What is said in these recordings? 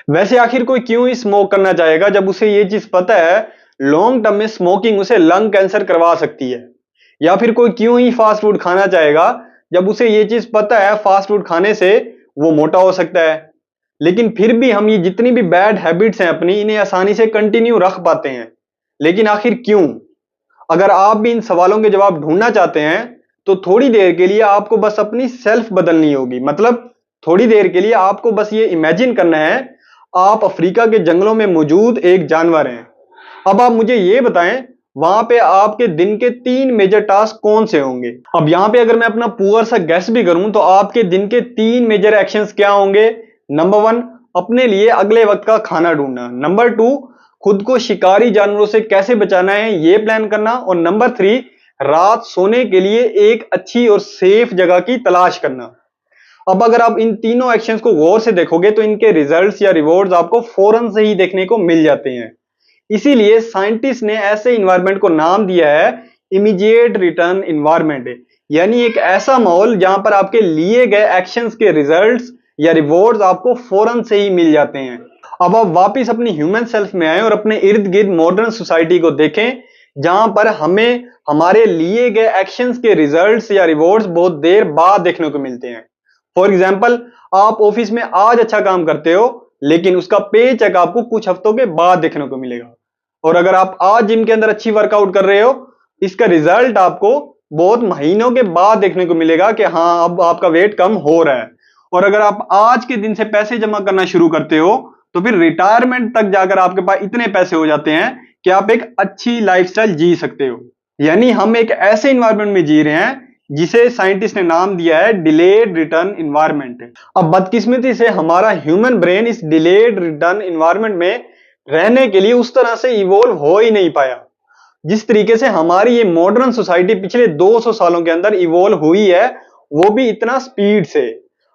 वैसे आखिर कोई क्यों ही स्मोक करना चाहेगा जब उसे ये चीज पता है लॉन्ग टर्म में स्मोकिंग उसे लंग कैंसर करवा सकती है। या फिर कोई क्यों ही फास्ट फूड खाना चाहेगा जब उसे ये चीज पता है फास्ट फूड खाने से वो मोटा हो सकता है। लेकिन फिर भी हम ये जितनी भी बैड हैबिट्स हैं अपनी इन्हें आसानी से कंटिन्यू रख पाते हैं। लेकिन आखिर क्यों? अगर आप भी इन सवालों के जवाब ढूंढना चाहते हैं तो थोड़ी देर के लिए आपको बस अपनी सेल्फ बदलनी होगी। मतलब थोड़ी देर के लिए आपको बस ये इमेजिन करना है आप अफ्रीका के जंगलों में मौजूद एक जानवर हैं। अब आप मुझे ये बताएं वहां पे आपके दिन के 3 मेजर टास्क कौन से होंगे। अब यहां पे अगर मैं अपना पुअर सा गेस भी करूं तो आपके दिन के 3 मेजर एक्शंस क्या होंगे। नंबर 1, अपने लिए अगले वक्त का खाना ढूंढना। नंबर 2, खुद को शिकारी जानवरों से कैसे बचाना है ये प्लान करना। और नंबर 3, रात सोने के लिए एक अच्छी और सेफ जगह की तलाश करना। अब अगर आप इन तीनों एक्शंस को गौर से देखोगे तो इनके रिजल्ट्स या रिवॉर्ड्स आपको फौरन से ही देखने को मिल जाते हैं। इसीलिए साइंटिस्ट ने ऐसे इन्वायरमेंट को नाम दिया है इमीडिएट रिटर्न इन्वायरमेंट, यानी एक ऐसा माहौल जहां पर आपके लिए गए एक्शंस के रिजल्ट्स या रिवॉर्ड्स आपको फौरन से ही मिल जाते हैं। अब आप वापस अपनी ह्यूमन सेल्फ में आए और अपने इर्द गिर्द मॉडर्न सोसाइटी को देखें जहां पर हमें हमारे लिए गए एक्शंस के रिजल्ट्स या रिवॉर्ड्स बहुत देर बाद देखने को मिलते हैं। फॉर एग्जाम्पल, आप ऑफिस में आज अच्छा काम करते हो लेकिन उसका पे चेक आपको कुछ हफ्तों के बाद देखने को मिलेगा। और अगर आप आज जिम के अंदर अच्छी वर्कआउट कर रहे हो इसका रिजल्ट आपको बहुत महीनों के बाद देखने को मिलेगा कि हाँ अब आपका वेट कम हो रहा है। और अगर आप आज के दिन से पैसे जमा करना शुरू करते हो तो फिर रिटायरमेंट तक जाकर आपके पास इतने पैसे हो जाते हैं कि आप एक अच्छी लाइफस्टाइल जी सकते हो। यानी हम एक ऐसे इन्वायरमेंट में जी रहे हैं जिसे साइंटिस्ट ने नाम दिया है डिलेड रिटर्न इन्वायरमेंट। अब बदकिस्मती से हमारा ह्यूमन ब्रेन इस डिलेड रिटर्न इन्वायरमेंट में रहने के लिए उस तरह से इवोल्व हो ही नहीं पाया जिस तरीके से हमारी ये मॉडर्न सोसाइटी पिछले 200 सालों के अंदर इवोल्व हुई है, वो भी इतना स्पीड से।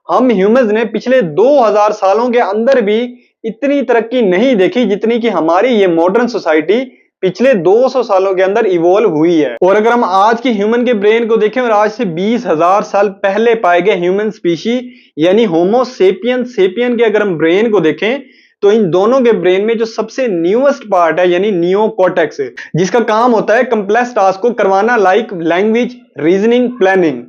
हम ह्यूमंस ने पिछले 2000 सालों के अंदर भी इतनी तरक्की नहीं देखी जितनी कि हमारी ये मॉडर्न सोसाइटी पिछले 200 सालों के अंदर इवोल्व हुई है। और अगर हम आज के ह्यूमन के ब्रेन को देखें और आज से 20,000 साल पहले पाए गए ह्यूमन स्पीशी यानी होमो सेपियन के अगर हम ब्रेन को देखें तो इन दोनों के ब्रेन में जो सबसे न्यूएस्ट पार्ट है यानी नियोकॉर्टेक्स जिसका काम होता है कॉम्प्लेक्स टास्क को करवाना लाइक लैंग्वेज, रीजनिंग, प्लानिंग।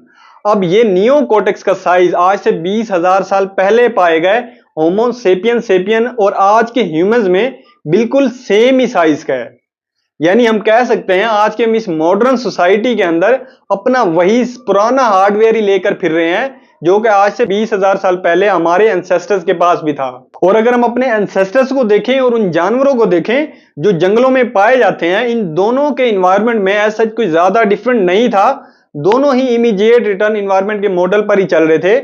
अब ये नियोकॉर्टेक्स का साइज आज से 20,000 साल पहले पाए गए होमो सेपियन और आज के ह्यूमंस में बिल्कुल सेम ही साइज का है। यानी हम कह सकते हैं आज के हम इस मॉडर्न सोसाइटी के अंदर अपना वही पुराना हार्डवेयर ही लेकर फिर रहे हैं जो कि आज से 20,000 साल पहले हमारे एंसेस्टर्स के पास भी था। और अगर हम अपने एंसेस्टर्स को देखें और उन जानवरों को देखें जो जंगलों में पाए जाते हैं, इन दोनों के इन्वायरमेंट में ऐसा कोई ज्यादा डिफरेंट नहीं था। दोनों ही इमीडिएट रिटर्न इन्वायरमेंट के मॉडल पर ही चल रहे थे।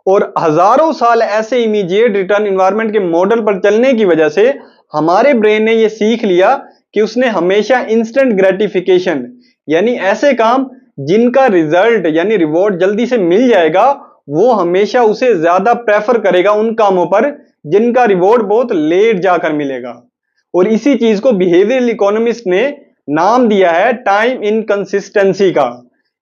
और हजारों साल ऐसे इमीडिएट रिटर्न इन्वायरमेंट के मॉडल पर चलने की वजह से हमारे ब्रेन ने यह सीख लिया कि उसने हमेशा इंस्टेंट ग्रेटिफिकेशन यानी ऐसे काम जिनका रिजल्ट यानी रिवॉर्ड जल्दी से मिल जाएगा वो हमेशा उसे ज्यादा प्रेफर करेगा उन कामों पर जिनका रिवॉर्ड बहुत लेट जाकर मिलेगा। और इसी चीज को बिहेवियरल इकोनॉमिस्ट ने नाम दिया है टाइम इनकंसिस्टेंसी का।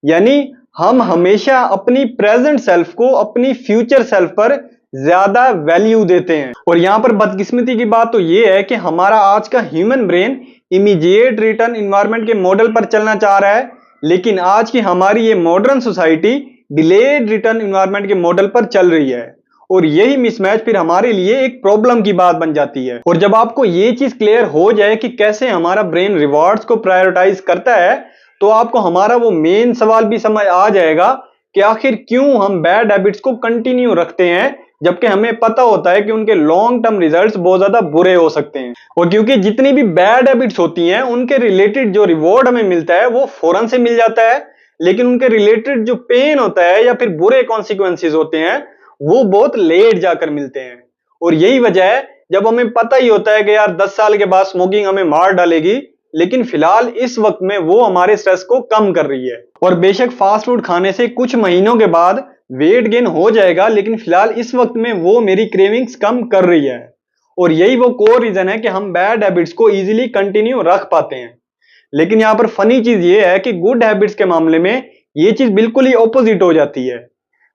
यानी हम हमेशा अपनी प्रेजेंट सेल्फ को अपनी फ्यूचर सेल्फ पर ज्यादा वैल्यू देते हैं। और यहां पर बदकिस्मती की बात तो यह है कि हमारा आज का human brain immediate return environment के मॉडल पर चलना चाह रहा है, लेकिन आज की हमारी ये modern society delayed return environment के मॉडल पर चल रही है। और यही मिसमैच फिर हमारे लिए एक प्रॉब्लम की बात बन जाती है। और जब आपको ये चीज क्लियर हो जाए कि कैसे हमारा ब्रेन रिवॉर्ड्स को प्रायोरिटाइज करता है तो आपको हमारा वो मेन सवाल भी समझ आ जाएगा कि आखिर क्यों हम बैड हैबिट्स को कंटिन्यू रखते हैं जबकि हमें पता होता है कि उनके लॉन्ग टर्म रिजल्ट्स बहुत ज्यादा बुरे हो सकते हैं। और क्योंकि जितनी भी बैड हैबिट्स होती हैं उनके रिलेटेड जो रिवॉर्ड हमें मिलता है वो फौरन से मिल जाता है, लेकिन उनके रिलेटेड जो पेन होता है या फिर बुरे कॉन्सिक्वेंसेस होते हैं वो बहुत लेट जाकर मिलते हैं। और यही वजह है जब हमें पता ही होता है कि यार 10 साल के बाद स्मोकिंग हमें मार डालेगी, लेकिन फिलहाल इस वक्त में वो हमारे स्ट्रेस को कम कर रही है। और बेशक फास्ट फूड खाने से कुछ महीनों के बाद वेट गेन हो जाएगा, लेकिन फिलहाल इस वक्त में वो मेरी क्रेविंग्स कम कर रही है। और यही वो कोर रीजन है कि हम बैड हैबिट्स को इजीली कंटिन्यू रख पाते हैं। लेकिन यहां पर फनी चीज ये है कि गुड हैबिट्स के मामले में ये चीज बिल्कुल ही ऑपोजिट हो जाती है।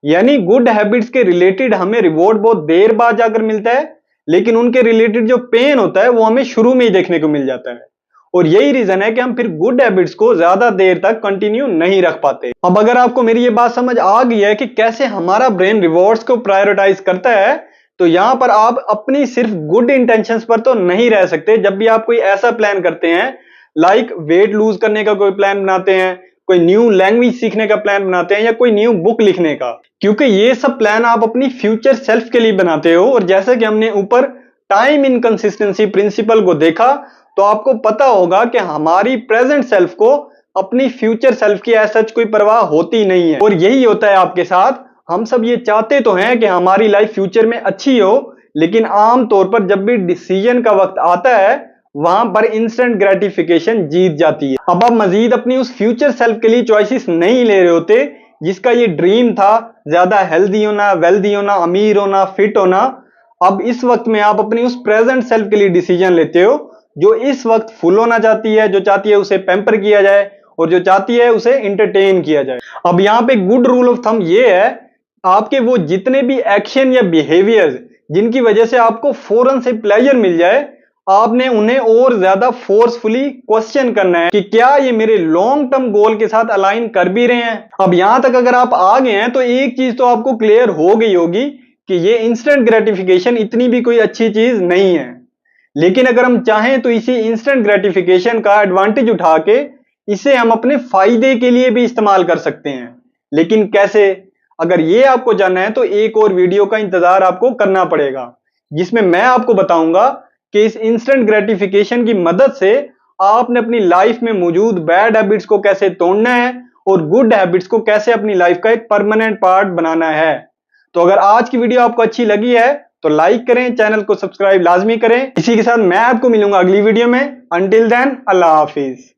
यानी गुड हैबिट्स के रिलेटेड हमें रिवॉर्ड बहुत देर बाद जाकर मिलता है, लेकिन उनके रिलेटेड जो पेन होता है वो हमें शुरू में ही देखने को मिल जाता है। और यही रीजन है कि हम फिर गुड हैबिट्स को ज्यादा देर तक कंटिन्यू नहीं रख पाते। अब अगर आपको मेरी ये बात समझ आ गई है कि कैसे हमारा ब्रेन रिवॉर्ड्स को प्रायोरिटाइज करता है, तो यहां पर आप अपनी सिर्फ गुड इंटेंशंस पर तो नहीं रह सकते। जब भी आप कोई ऐसा प्लान करते हैं, लाइक वेट लूज करने का कोई प्लान बनाते हैं, कोई न्यू लैंग्वेज सीखने का प्लान बनाते हैं, या कोई न्यू बुक लिखने का, क्योंकि ये सब प्लान आप अपनी फ्यूचर सेल्फ के लिए बनाते हो। और जैसे कि हमने ऊपर टाइम इनकंसिस्टेंसी प्रिंसिपल को देखा, तो आपको पता होगा कि हमारी प्रेजेंट सेल्फ को अपनी फ्यूचर सेल्फ की सच कोई परवाह होती नहीं है। और यही होता है आपके साथ। हम सब ये चाहते तो हैं कि हमारी लाइफ फ्यूचर में अच्छी हो, लेकिन आमतौर पर जब भी डिसीजन का वक्त आता है, वहां पर इंस्टेंट ग्रेटिफिकेशन जीत जाती है। अब आप मजीद अपनी उस फ्यूचर सेल्फ के लिए चॉइसेस नहीं ले रहे होते जिसका ये ड्रीम था, ज्यादा हेल्दी होना, वेल्दी होना, अमीर होना, फिट होना। अब इस वक्त में आप अपनी उस प्रेजेंट सेल्फ के लिए डिसीजन लेते हो, जो इस वक्त फुल होना चाहती है, जो चाहती है उसे पैम्पर किया जाए, और जो चाहती है उसे इंटरटेन किया जाए। अब यहाँ पे गुड रूल ऑफ थंब ये है, आपके वो जितने भी एक्शन या बिहेवियर्स जिनकी वजह से आपको फौरन से प्लेजर मिल जाए, आपने उन्हें और ज्यादा फोर्सफुली क्वेश्चन करना है कि क्या ये मेरे लॉन्ग टर्म गोल के साथ अलाइन कर भी रहे हैं। अब यहां तक अगर आप आ गए हैं, तो एक चीज तो आपको क्लियर हो गई होगी कि ये इंस्टेंट ग्रेटिफिकेशन इतनी भी कोई अच्छी चीज नहीं है। लेकिन अगर हम चाहें तो इसी इंस्टेंट ग्रेटिफिकेशन का एडवांटेज उठा के इसे हम अपने फायदे के लिए भी इस्तेमाल कर सकते हैं। लेकिन कैसे? अगर ये आपको जानना है तो एक और वीडियो का इंतजार आपको करना पड़ेगा, जिसमें मैं आपको बताऊंगा कि इस इंस्टेंट ग्रेटिफिकेशन की मदद से आपने अपनी लाइफ में मौजूद बैड हैबिट्स को कैसे तोड़ना है और गुड हैबिट्स को कैसे अपनी लाइफ का एक परमानेंट पार्ट बनाना है। तो अगर आज की वीडियो आपको अच्छी लगी है तो लाइक करें, चैनल को सब्सक्राइब लाजमी करें। इसी के साथ मैं आपको मिलूंगा अगली वीडियो में। अंटिल देन, अल्लाह हाफिज।